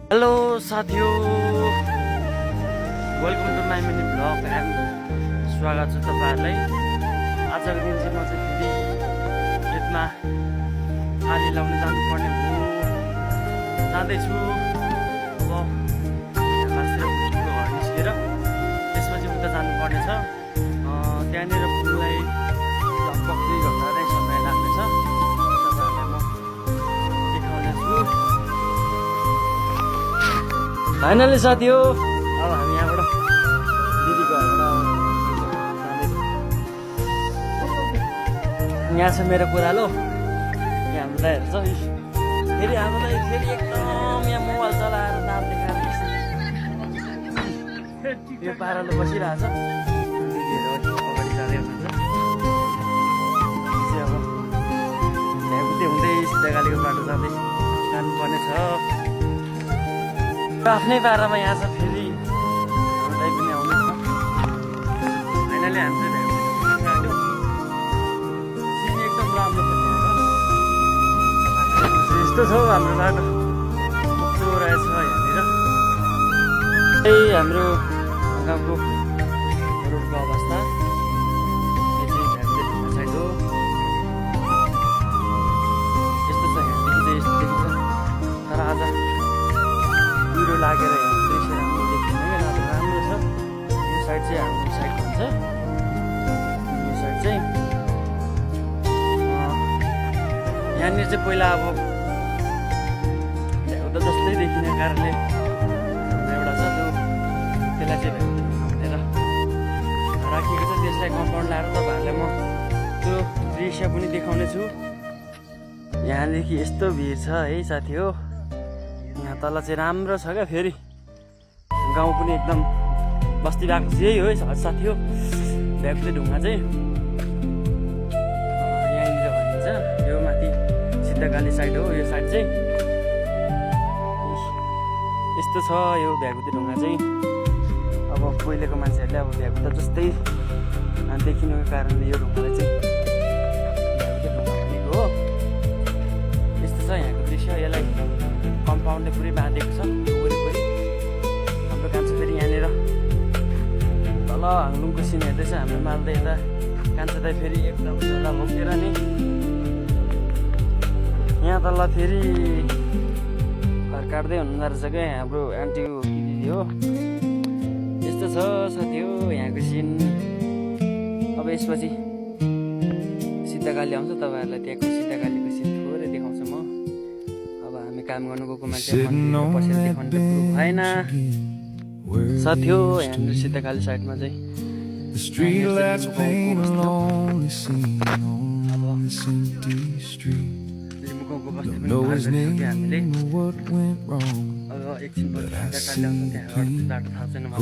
Hello साथीहरु, welcome to my mini vlog and स्वागत छ तपाईहरुलाई। आजको दिन चाहिँ म चाहिँ फेरि खेतमा आली लाउन जानुपर्ने भयो। जाँदैछु अब मास्टर फुलको घर निस्केर त्यसपछि उता जानुपर्ने छ। त्यहाँनिर पुग्नलाई लगभग 2 घन्टा नै समय लाग्नेछ। तपाईहरुलाई म देखाउनेछु। फाइनली साथी हो, अब हामी यहाँबाट दिदीको घरबाट यहाँ छ मेरो पुरालो। यहाँ हामीलाई हेर्छ फेरि हामीलाई फेरि एकदम यहाँ मोबाइल चलाएर नाम देखाएर यो पाराले बसिरहेछ। दिदीहरू अगाडि जाँदै हुनुहुन्छ। अब भ्यागुते हुँदै सिधागालीको बाटो जाँदै जानुपर्ने छ। आफ्नै पारामा यहाँ छ फेरि हामीलाई पनि आउनु छ। फाइनली हामी चाहिँ भ्यागुते एकदम राम्रो छ। यस्तो छ हाम्रो बाटो कस्तो रहेछ यहाँनिर। त्यही हाम्रो गाउँको रोडको अवस्था। यो चाहिँ भ्यागुते ढुङ्गा साइड हो। यस्तो छ यहाँदेखि चाहिँ यस्तो देखिन्छ। तर आज कुहिरो लागेर यहाँ दृश्य राम्रो देखिँदैन क्या, नत्र राम्रो छ। यो साइड चाहिँ हाम्रो साइड भन्छ। यो साइड चाहिँ यहाँनिर चाहिँ पहिला अब भ्यागुते जस्तै देखिने कारणले एउटा छ त्यो, त्यसलाई चाहिँ भ्यागुते भनेर राखिएको छ। त्यसलाई कम्पाउन्ड लाएर तपाईँहरूलाई म त्यो दृश्य पनि देखाउने छु। यहाँदेखि यस्तो भिड छ है साथी हो। यहाँ तल चाहिँ राम्रो छ क्या। फेरि गाउँ पनि एकदम बस्ती भएको यही हो साथी हो। भ्यागुते ढुङ्गा चाहिँ यहाँनिर भनिन्छ। यो माथि सिद्धगाली साइड हो। यो साइड चाहिँ यस्तो छ। यो भ्यागुते ढुङ्गा चाहिँ अब पहिलेको मान्छेहरूले अब भ्यागुते जस्तै देखिनुको कारणले यो ढुङ्गालाई चाहिँ भ्यागुते ढुङ्गा भनेको हो। यस्तो छ यहाँको दृश्य। यसलाई कम्पाउन्डले पुरै बाँधेको छ वरिपरि। हाम्रो कान्छो फेरि यहाँनिर तल हाङलुङको सिन हेर्दैछ। हाम्रो माल्दै यता कान्छो दाइ फेरि एकदम झोला बोकेर नि यहाँ तल फेरि घर काट्दै हुनुहुँदो रहेछ क्या हाम्रो आन्टी हो कि दिदी हो। यस्तो छ साथी हो यहाँको सिन। अब यसपछि सिद्धगाली आउँछ। तपाईँहरूलाई त्यहाँको सिद्धगालीको सिन थोरै देखाउँछु म। काम गर्नु गएको मान्छे बसेर देखाउनु त प्रुफ भएन साथी हो। यहाँनिर सिद्धगाली साइडमा चाहिँ लिम्बूगाउँको बस्ती पनि हामीले अब एकछिन पछि सिद्धगाली आउँछ। त्यहाँबाट बाटो थाहा छैन मलाई।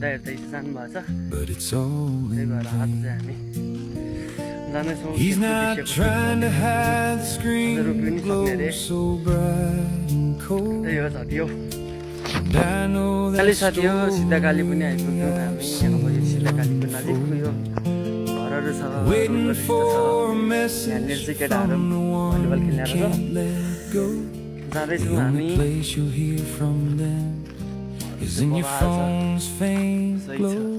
दाइहरू त जानु भएको छ। त्यही भएर आज चाहिँ हामी He's not trying to hide the screen glow so bright and cold. त्यही हो साथी हो। And I know that साथी हो सिद्धगाली पनि आइपुग्यौँ हामी। अब यो सिद्धगालीको नजिकको यो घरहरू छ। waiting for a message यहाँनिर चाहिँ केटाहरू from the one volleyball who खेल्ने can't let go. जाँदैछौँ The हामी। only place you'll hear from them is in your phone's faint glow.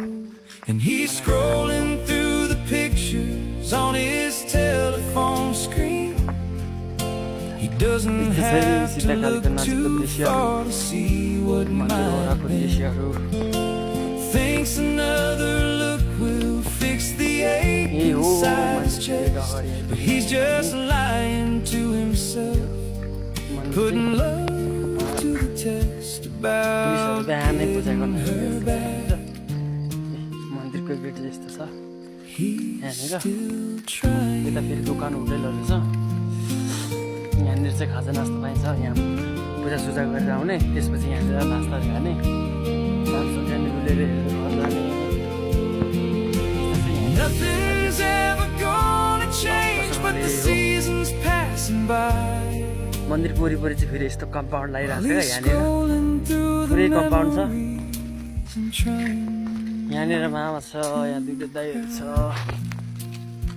And he's scrolling through the pictures on his telephone screen. He doesn't have to look too far to see what might be. Thinks another look will fix the ache inside his chest, but he's just lying to himself, putting love to the test about her back. मन्दिरको get जस्तो छ यहाँनिर। यता फेरि दोकान होटेलहरू छ। यहाँनिर चाहिँ खाजा नास्ता पाइन्छ। यहाँ पूजासुजा गरेर आउने, त्यसपछि यहाँनिर नास्ता खाने, सानसुन त्यहाँनिर उलेर घर जाने। Nothing's ever gonna change but the seasons passing by. मन्दिरको वरिपरि चाहिँ फेरि यस्तो कम्पाउन्ड लगाइरहेको छ क्या। यहाँनिर पुरै कम्पाउन्ड छ। यहाँनिर मामा छ, यहाँ दुईवटा दाइहरू छ।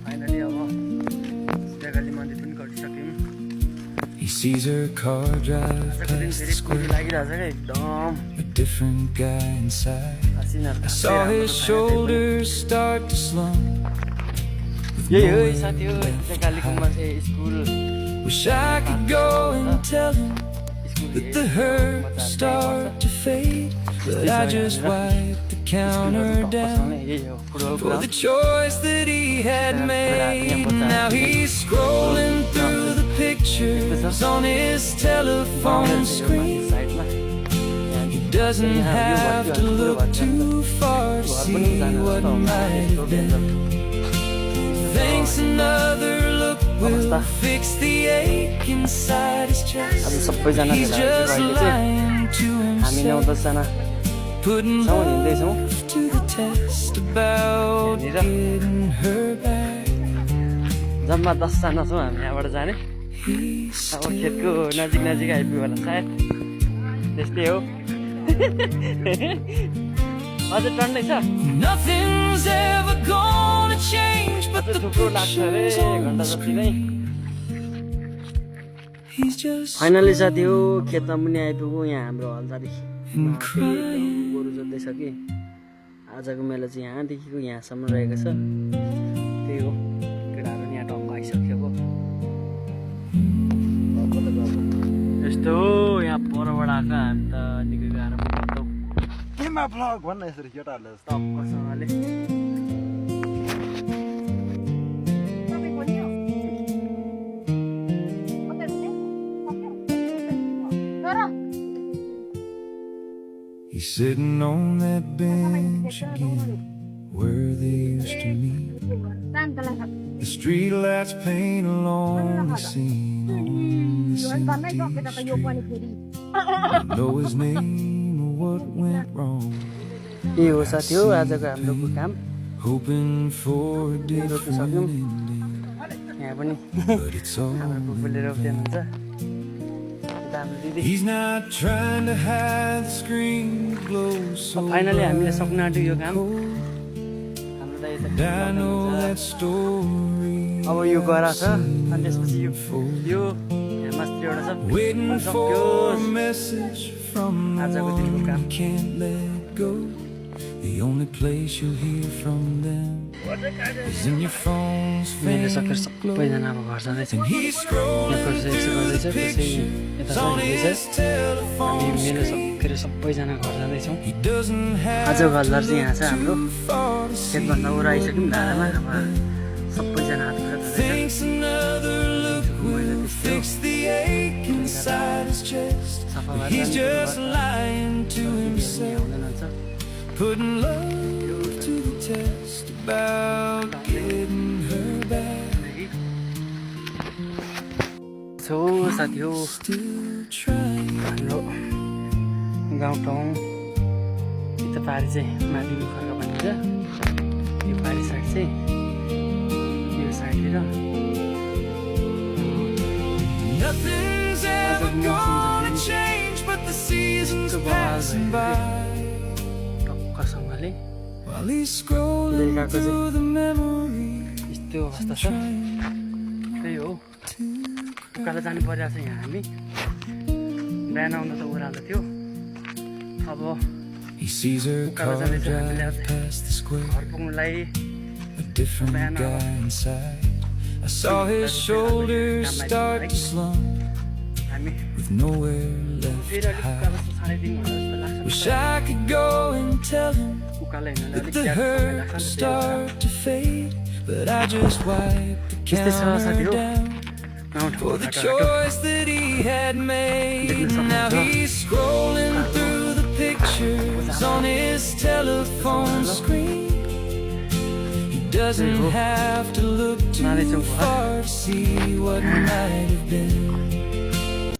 फाइनली अब सिद्धगाली मन्दिर पनि गइसक्यौँ। sees her car drive past the square, लागिरहेछ क्या एकदम a different guy inside. हसिनाहरू I saw his shoulders start to slump. यही हो साथी हो त्यहाँ कालिम्पोङमा चाहिँ school Wish I could go and tell him that the hurt start to fade, but I just wiped the counter down यही हो football for the choice that he had made. Now he's scrolling through the pictures on his telephone screen. साइडमा He doesn't have to look too far to see what might have been. Thinks another look will fix the ache inside his chest. He's just lying to हामी himself, 9-10 जना putting छौँ हिँड्दैछौँ love to the test about getting her back. जम्मा 10 जना छौँ हामी यहाँबाट जाने He's अब खेतको नजिक नजिक आइपुग्यो होला सायद त्यस्तै हो अझ टन्नै छ nothing's ever gonna change but अझ the थुप्रो लाग्छ अरे pictures on घन्टा the जति नै screen. He's just फाइनली साथी हो खेतमा पनि आइपुग्यो यहाँ हाम्रो हल्दारी and crying. गोरु जोत्दैछ कि आजको मेला चाहिँ यहाँदेखिको यहाँसम्म रहेको छ त्यही हो केटाहरू पनि यहाँ टक्क आइसकेको यस्तो हो यहाँ परबाट आएको हामी त निकै गाह्रो पनि केमा भ्लग भन्न यसरी केटाहरूले टक्कसँगले He's sitting on that bench again, where they used to meet. The street lights paint along the scene on this empty street. Know his name or what went wrong, यही हो साथी हो आजको हाम्रो काम hoping for a different ending, यहाँ पनि but it's all हाम्रो in फुपूले रोप्दै हुनुहुन्छ यता हाम्रो दिदी He's not trying to hide the screen glow so finally हामीले सक्न आँट्यो यो काम cold. हाम्रो त यता And I know that story अब यो गरा छ अनि त्यसपछि यो यहाँ मास्टर एउटा छ waiting for a सकियोस् message from the आजको दिनको one काम you can't let go. The only place you'll hear from them is in your phone's मैले सकेर faint glow. सबैजना अब घर जाँदैछौँ And he's scrolling यहाँ कसै यसो गर्दैछ कसै यता on जाँदैछ his हामी telephone मेरो screen. सकेर सबैजना घर जाँदैछौँ He doesn't have आजको हल्दार चाहिँ यहाँ छ too हाम्रो far to see खेतभन्दा वर आइसक्यौँ धारामा अब सबैजना हात खुट्टा धुँदैछ Thinks another look will fix the ache inside his chest. सफा But भएर he's just lying to himself, आउँदैन हुन्छ putting love to the test about getting her back. So साथी हो Still trying. हाम्रो गाउँठाउँ यता पारि चाहिँ माथि खर्का भनिन्छ यो पारि साइड चाहिँ यो साइडतिर Nothing's ever gonna change but the seasons passing by. टक्कसँगले While he's scrolling through the memories, यस्तो अवस्था छ त्यही हो उकालो जानु परिरहेको छ यहाँ हामी बिहान आउँदा त ओह्रालो थियो अब he sees her car drive past the square, घर पुग्नुलाई a different guy inside. I saw his shoulders start to slump हामी with nowhere left फेरि to अलिक hide. उकालो 3:30 घन्टा जस्तो लाग्छ Wish I could go and tell him उकालो हिँड्नुलाई that अलिक the ज्यादा समय hurt लाग्छ नि त start to fade, but I just wiped the त्यस्तै छ साथी counter हो down गाउँठाउँको for the घाटो choice that he had made. Now he's scrolling through the pictures on his telephone screen. He doesn't have to look too far to see what might have been.